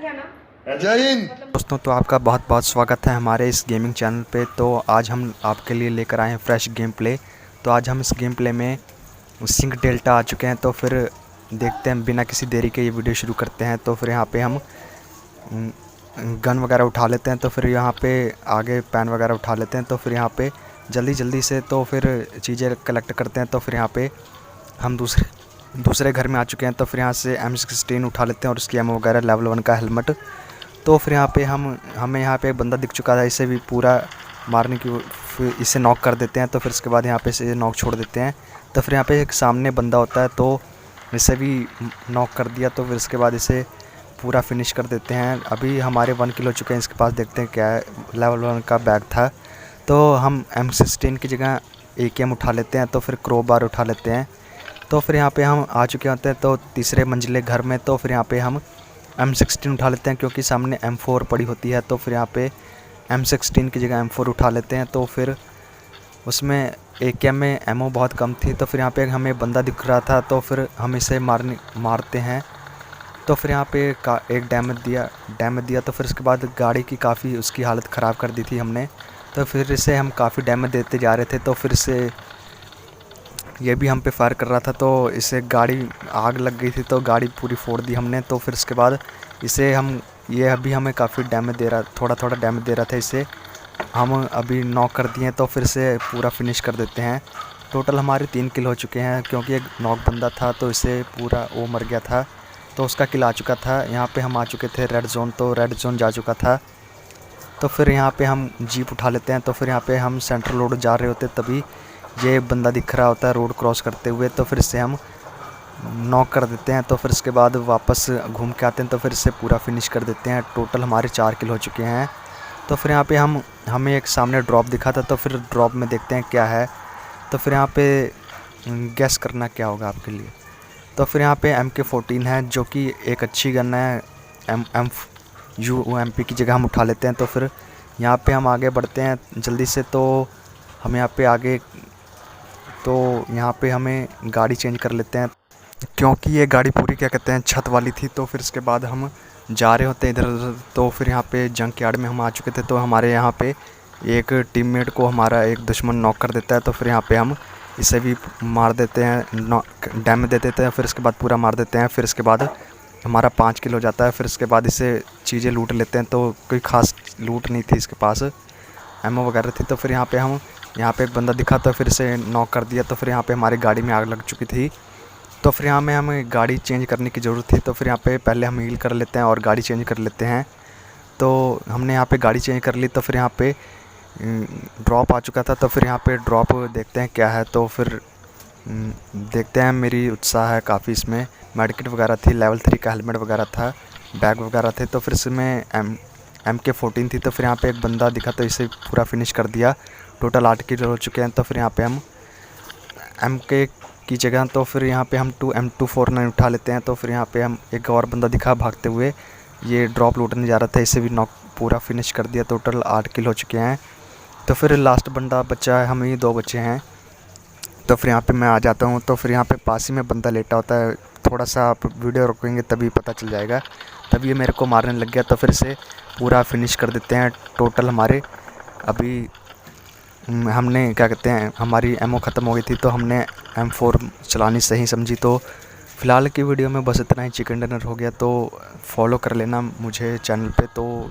क्या नाम? जय हिंद दोस्तों, तो आपका बहुत बहुत स्वागत है हमारे इस गेमिंग चैनल पे। तो आज हम आपके लिए लेकर आए हैं फ्रेश गेम प्ले। तो आज हम इस गेम प्ले में सिंक डेल्टा आ चुके हैं। तो फिर देखते हैं, बिना किसी देरी के ये वीडियो शुरू करते हैं। तो फिर यहाँ पे हम गन वगैरह उठा लेते हैं। तो फिर यहाँ पे आगे पैन वगैरह उठा लेते हैं। तो फिर यहाँ पे जल्दी से तो फिर चीज़ें कलेक्ट करते हैं। तो फिर यहाँ पे हम दूसरे घर में आ चुके हैं। तो फिर यहाँ से M16 उठा लेते हैं और उसकी एमो वगैरह, लेवल 1 का हेलमेट। तो फिर यहाँ पे हमें यहाँ पे एक बंदा दिख चुका था, इसे भी पूरा मारने की, फिर इसे नॉक कर देते हैं। तो फिर उसके बाद यहाँ पे इसे नॉक छोड़ देते हैं। तो फिर यहाँ पे एक सामने बंदा होता है, तो इसे भी नॉक कर दिया। तो फिर उसके बाद इसे पूरा फिनिश कर देते हैं। अभी हमारे 1 किल हो चुके हैं इसके पास। देखते हैं क्या है, लेवल 1 का बैग था। तो हम M16 की जगह AKM उठा लेते हैं। तो फिर क्रोबार उठा लेते हैं। तो फिर यहाँ पे हम आ चुके होते हैं तो तीसरे मंजिले घर में। तो फिर यहाँ पे हम M16 उठा लेते हैं, क्योंकि सामने M4 पड़ी होती है। तो फिर यहाँ पे M16 की जगह M4 उठा लेते हैं। तो फिर उसमें AKM में एमओ बहुत कम थी। तो फिर यहाँ पे हमें बंदा दिख रहा था, तो फिर हम इसे मारते हैं। तो फिर यहाँ पे एक डैमेज दिया। तो फिर उसके बाद गाड़ी की काफ़ी उसकी हालत ख़राब कर दी थी हमने। तो फिर इसे हम काफ़ी डैमेज देते जा रहे थे। तो फिर से ये भी हम पे फायर कर रहा था, तो इसे गाड़ी आग लग गई थी, तो गाड़ी पूरी फोड़ दी हमने। तो फिर उसके बाद ये अभी हमें काफ़ी डैमेज दे रहा, थोड़ा डैमेज दे रहा था। इसे हम अभी नॉक कर दिए। तो फिर से पूरा फिनिश कर देते हैं। टोटल हमारे 3 किल हो चुके हैं, क्योंकि एक नॉक बंदा था तो इसे पूरा वो मर गया था, तो उसका किल आ चुका था। यहाँ पे हम आ चुके थे रेड जोन, तो रेड जोन जा चुका था। तो फिर यहाँ पे हम जीप उठा लेते हैं। तो फिर यहाँ पे हम सेंट्रल रोड जा रहे होते, तभी ये बंदा दिख रहा होता है रोड क्रॉस करते हुए। तो फिर इससे हम नॉक कर देते हैं। तो फिर उसके बाद वापस घूम के आते हैं। तो फिर इससे पूरा फिनिश कर देते हैं। टोटल हमारे 4 किल हो चुके हैं। तो फिर यहाँ पे हमें एक सामने ड्रॉप दिखा था, तो फिर ड्रॉप में देखते हैं क्या है। तो फिर यहाँ पे गैस करना क्या होगा आपके लिए। तो फिर यहाँ पे MK14 है, जो कि एक अच्छी गन है। UMP की जगह हम उठा लेते हैं। तो फिर यहाँ पे हम आगे बढ़ते हैं जल्दी से। तो हम यहाँ पे आगे, तो यहाँ पे हमें गाड़ी चेंज कर लेते हैं, क्योंकि ये गाड़ी पूरी क्या कहते हैं छत वाली थी। तो फिर उसके बाद हम जा रहे होते हैं इधर उधर। तो फिर यहाँ पे जंक यार्ड में हम आ चुके थे। तो हमारे यहाँ पे एक टीममेट को हमारा एक दुश्मन नॉक कर देता है। तो फिर यहाँ पे हम इसे भी मार देते हैं, डैमेज दे देते हैं। फिर उसके बाद पूरा मार देते हैं। फिर उसके बाद हमारा 5 किल हो जाता है। फिर उसके बाद इसे चीज़ें लूट लेते हैं। तो कोई ख़ास लूट नहीं थी इसके पास, एमओ वगैरह थी। तो फिर यहाँ पे एक बंदा दिखा, तो फिर से नॉक कर दिया। तो फिर यहाँ पे हमारी गाड़ी में आग लग चुकी थी। तो फिर यहाँ में हमें गाड़ी चेंज करने की ज़रूरत थी। तो फिर यहाँ पे पहले हम हील कर लेते हैं और गाड़ी चेंज कर लेते हैं। तो हमने यहाँ पे गाड़ी चेंज कर ली। तो फिर यहाँ पे ड्रॉप आ चुका था। तो फिर यहाँ पे ड्रॉप देखते हैं क्या है। तो फिर देखते हैं, मेरी उत्साह है काफ़ी इसमें। मेडिकेट वगैरह थी, लेवल 3 का हेलमेट वगैरह था, बैग वगैरह थे। तो फिर इसमें MK14 थी। तो फिर यहाँ पे एक बंदा दिखा, तो इसे पूरा फिनिश कर दिया। टोटल 8 किल हो चुके हैं। तो फिर यहाँ पे हम MK की जगह, तो फिर यहाँ पे हम M249 उठा लेते हैं। तो फिर यहाँ पे हम एक और बंदा दिखा भागते हुए, ये ड्रॉप लूटने जा रहा था, इसे भी नॉक पूरा फिनिश कर दिया। टोटल 8 किल हो चुके हैं। तो फिर लास्ट बंदा बचा है, हम ही 2 बचे हैं। तो फिर यहाँ पे मैं आ जाता हूँ। तो फिर यहाँ पे पास ही में बंदा लेटा होता है, थोड़ा सा आप वीडियो रोकेंगे तभी पता चल जाएगा। तभी ये मेरे को मारने लग गया। तो फिर इसे पूरा फिनिश कर देते हैं। टोटल हमारे अभी हमने क्या कहते हैं, हमारी एमओ ख़त्म हो गई थी, तो हमने M4 चलानी सही समझी। तो फ़िलहाल की वीडियो में बस इतना ही। चिकन डिनर हो गया, तो फॉलो कर लेना मुझे चैनल पे। तो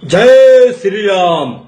जय श्री राम।